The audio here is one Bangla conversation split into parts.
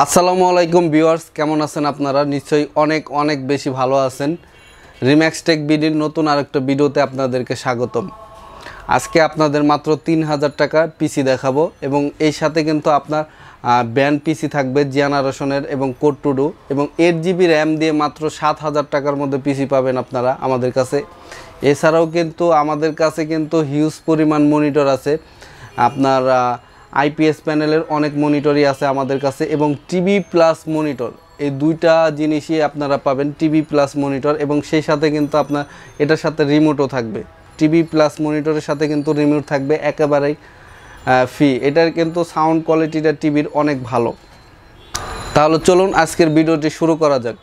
আসসালামু আলাইকুম ভিউয়ার্স, কেমন আছেন আপনারা? নিশ্চয়ই অনেক অনেক বেশি ভালো আছেন। রিম্যাক্স টেক বিডির নতুন আরেকটা ভিডিওতে আপনাদেরকে স্বাগতম। আজকে আপনাদের মাত্র 3000 টাকা পিসি দেখাবো এবং এই সাথে কিন্তু আপনার ব্যান্ড পিসি থাকবে জেনারেশনের এবং কোড টু ডু এবং 8GB র্যাম দিয়ে মাত্র 7000 টাকার মধ্যে পিসি পাবেন আপনারা আমাদের কাছে। এছাড়াও কিন্তু আমাদের কাছে কিন্তু হিউজ পরিমাণ মনিটর আছে। আপনার আইপিএস প্যানেলের অনেক মনিটরই আছে আমাদের কাছে এবং টিভি প্লাস মনিটর, এই দুইটা জিনিসই আপনারা পাবেন। টিভি প্লাস মনিটর এবং সেই সাথে কিন্তু আপনার এটার সাথে রিমোটও থাকবে। টিভি প্লাস মনিটরের সাথে কিন্তু রিমোট থাকবে একেবারেই ফ্রি। এটার কিন্তু সাউন্ড কোয়ালিটিটা টিভির অনেক ভালো। তাহলে চলুন আজকের ভিডিওটি শুরু করা যাক।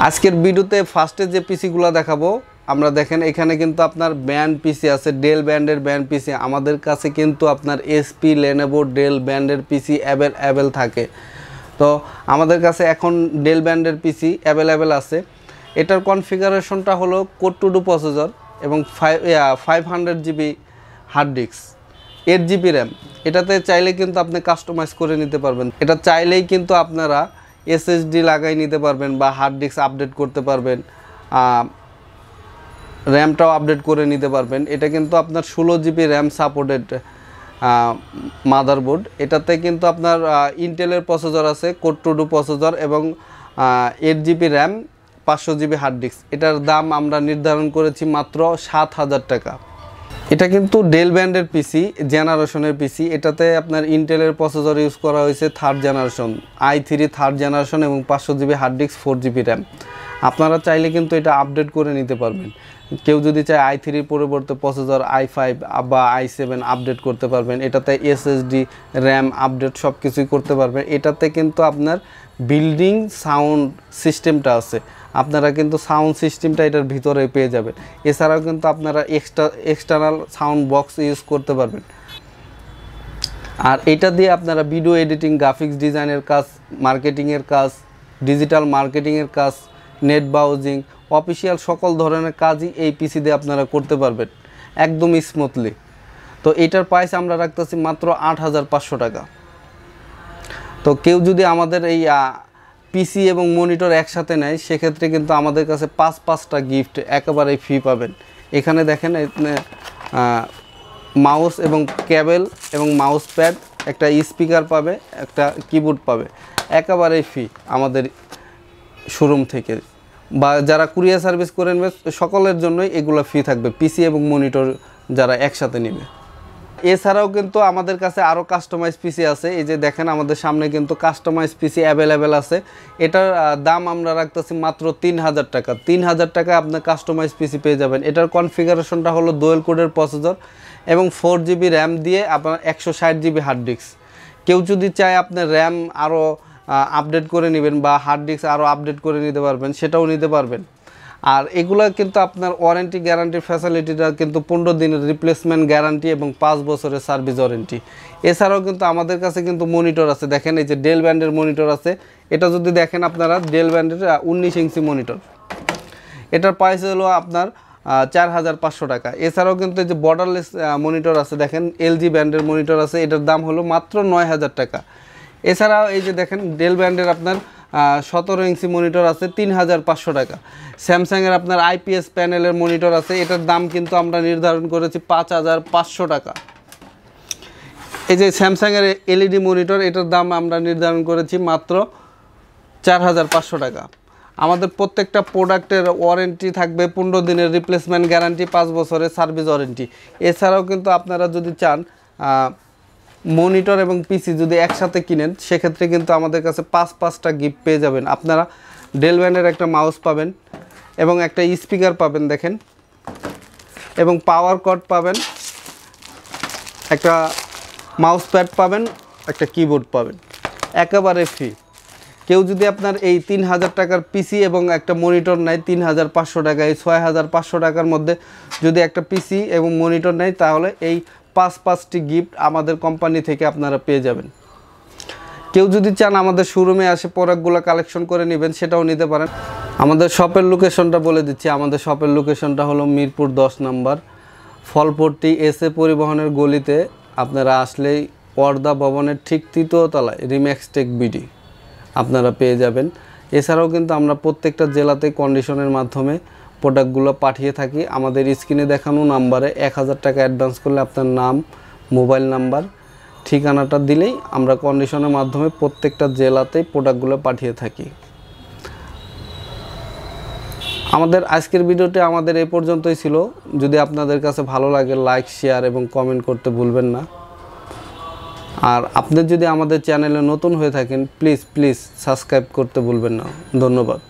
আজকের ভিডিওতে ফার্স্টে যে পিসিগুলো দেখাবো আমরা, দেখেন এখানে কিন্তু আপনার ব্যান্ড পিসি আছে, ডেল ব্যান্ডের ব্যান্ড পিসি। আমাদের কাছে কিন্তু আপনার এসপি, লেনোভো, ডেল ব্যান্ডের পিসি অ্যাভেলেবেল থাকে। তো আমাদের কাছে এখন ডেল ব্যান্ডের পিসি অ্যাভেলেবেল আছে। এটার কনফিগারেশনটা হলো কোড টু ডু প্রসেসর এবং 500GB hard disk, 8GB RAM. এটাতে চাইলে কিন্তু আপনি কাস্টমাইজ করে নিতে পারবেন। এটা চাইলেই কিন্তু আপনারা এসএসডি লাগাই নিতে পারবেন বা হার্ড ডিস্ক আপডেট করতে পারবেন, র্যামটাও আপডেট করে নিতে পারবেন। এটা কিন্তু আপনার 16GB র্যাম সাপোর্টেড মাদারবোর্ড। এটাতে কিন্তু আপনার ইন্টেলের প্রসেসর আছে, কোড টু ডু প্রসেসর এবং 8GB RAM, 500GB hard disk. এটার দাম আমরা নির্ধারণ করেছি মাত্র 7000 টাকা। এটা কিন্তু ডেল ব্যান্ডের পিসি, জেনারেশনের পিসি। এটাতে আপনার ইন্টেলের প্রসেসর ইউজ করা হয়েছে 3rd generation, i3 3rd generation এবং 500GB hard disk, 4GB RAM. আপনারা চাইলে কিন্তু এটা আপডেট করে নিতে পারবেন। কেউ যদি চায় i3 পরিবর্তে প্রসেসর i5 বা i7 আপডেট করতে পারবেন। এটাতে এসএসডি, র্যাম আপডেট সব কিছুই করতে পারবেন। এটাতে কিন্তু আপনার বিল্ডিং সাউন্ড সিস্টেমটা আছে, আপনারা কিন্তু সাউন্ড সিস্টেমটা এটার ভিতরে পেয়ে যাবেন। এছাড়াও কিন্তু আপনারা এক্সটার্নাল সাউন্ড বক্স ইউজ করতে পারবেন। আর এটা দিয়ে আপনারা ভিডিও এডিটিং, গ্রাফিক্স ডিজাইনের কাজ, মার্কেটিংয়ের কাজ, ডিজিটাল মার্কেটিংয়ের কাজ, নেট ব্রাউজিং, অফিসিয়াল সকল ধরনের কাজই এই পিসি দিয়ে আপনারা করতে পারবেন একদম স্মুথলি। তো এটার প্রাইস আমরা রাখতেছি মাত্র 8500 টাকা। তো কেউ যদি আমাদের এই পিসি এবং মনিটর একসাথে নেয় সেক্ষেত্রে কিন্তু আমাদের কাছে 5টা গিফট একেবারেই ফ্রি পাবেন। এখানে দেখেন মাউস এবং কেবল এবং মাউস প্যাড, একটা স্পিকার পাবে, একটা কিবোর্ড পাবে, একেবারেই ফ্রি আমাদের শোরুম থেকে। বা যারা কুরিয়ার সার্ভিস করে নেবে সকলের জন্যই এগুলো ফ্রি থাকবে, পিসি এবং মনিটর যারা একসাথে নেবে। এছাড়াও কিন্তু আমাদের কাছে আরও কাস্টমাইজ পিসি আছে। এই যে দেখেন আমাদের সামনে কিন্তু কাস্টমাইজ পিসি অ্যাভেলেবেল আছে। এটার দাম আমরা রাখতেছি মাত্র 3000 টাকা। 3000 টাকা আপনার কাস্টমাইজ পিসি পেয়ে যাবেন। এটার কনফিগারেশনটা হলো ডুয়েল কোডের প্রসেসর এবং 4GB র্যাম দিয়ে আপনার 160GB হার্ড ডিস্ক। কেউ যদি চায় আপনার র্যাম আরও আপডেট করে নেবেন বা হার্ড ডিস্ক আরও আপডেট করে নিতে পারবেন, সেটাও নিতে পারবেন। আর এগুলো কিন্তু আপনার ওয়ারেন্টি গ্যারান্টির ফ্যাসিলিটিটা কিন্তু 15 দিনের রিপ্লেসমেন্ট গ্যারান্টি এবং 5 বছরের সার্ভিস ওয়ারেন্টি। এছাড়াও কিন্তু আমাদের কাছে কিন্তু মনিটর আছে। দেখেন এই যে ডেল ব্যান্ডের মনিটর আছে। এটা যদি দেখেন আপনারা, ডেল ব্যান্ডের 19 ইঞ্চি মনিটর, এটার প্রাইস হলো আপনার 4500 টাকা। এছাড়াও কিন্তু এই যে বর্ডারলেস মনিটর আছে, দেখেন এলজি ব্যান্ডের মনিটর আছে, এটার দাম হলো মাত্র 9000 টাকা। এছাড়াও এই যে দেখেন ডেল ব্যান্ডের আপনার 17 ইঞ্চি মনিটর আছে, 3500 টাকা। স্যামসাংয়ের আপনার আইপিএস প্যানেলের মনিটর আছে, এটার দাম কিন্তু আমরা নির্ধারণ করেছি 5500 টাকা। এই যে স্যামসাংয়ের এলইডি মনিটর, এটার দাম আমরা নির্ধারণ করেছি মাত্র 4500 টাকা। আমাদের প্রত্যেকটা প্রোডাক্টের ওয়ারেন্টি থাকবে 15 দিনের রিপ্লেসমেন্ট গ্যারান্টি, 5 বছরের সার্ভিস ওয়ারেন্টি। এছাড়াও কিন্তু আপনারা যদি চান মনিটর এবং পিসি যদি একসাথে কিনেন সেক্ষেত্রে কিন্তু আমাদের কাছে 5টা গিফট পেয়ে যাবেন। আপনারা ডেল ব্যান্ডের একটা মাউস পাবেন এবং একটা স্পিকার পাবেন দেখেন, এবং পাওয়ার কর্ড পাবেন, একটা মাউস প্যাড পাবেন, একটা কিবোর্ড পাবেন, একেবারে ফ্রি। কেউ যদি আপনার এই 3000 টাকার পিসি এবং একটা মনিটর নেয় 3500 টাকা, এই 6500 টাকার মধ্যে যদি একটা পিসি এবং মনিটর নেয় তাহলে এই 5টি গিফট আমাদের কোম্পানি থেকে আপনারা পেয়ে যাবেন। কেউ যদি চান আমাদের শোরুমে আসে প্রোডাক্টগুলো কালেকশন করে নেবেন, সেটাও নিতে পারেন। আমাদের শপের লোকেশনটা বলে দিচ্ছি। আমাদের শপের লোকেশনটা হলো মিরপুর 10 নম্বর, ফলপট্টি এসএ পরিবহনের গলিতে। আপনারা আসলেই পর্দা ভবনের ঠিক 3য় তলায় রিম্যাক্স টেক বিডি। আপনারা পেয়ে যাবেন। এছাড়াও কিন্তু আমরা প্রত্যেকটা জেলাতে কন্ডিশনের মাধ্যমে প্রোডাক্টগুলো পাঠিয়ে থাকি। আমাদের স্ক্রিনে দেখানো নাম্বারে 1000 টাকা অ্যাডভান্স করলে আপনার নাম, মোবাইল নাম্বার, ঠিকানাটা দিলেই আমরা কন্ডিশনের মাধ্যমে প্রত্যেকটা জেলাতেই প্রোডাক্টগুলো পাঠিয়ে থাকি। আমাদের আজকের ভিডিওটি আমাদের এই পর্যন্তই ছিল। যদি আপনাদের কাছে ভালো লাগে লাইক, শেয়ার এবং কমেন্ট করতে ভুলবেন না। আর আপনি যদি আমাদের চ্যানেলে নতুন হয়ে থাকেন প্লিজ সাবস্ক্রাইব করতে ভুলবেন না। ধন্যবাদ।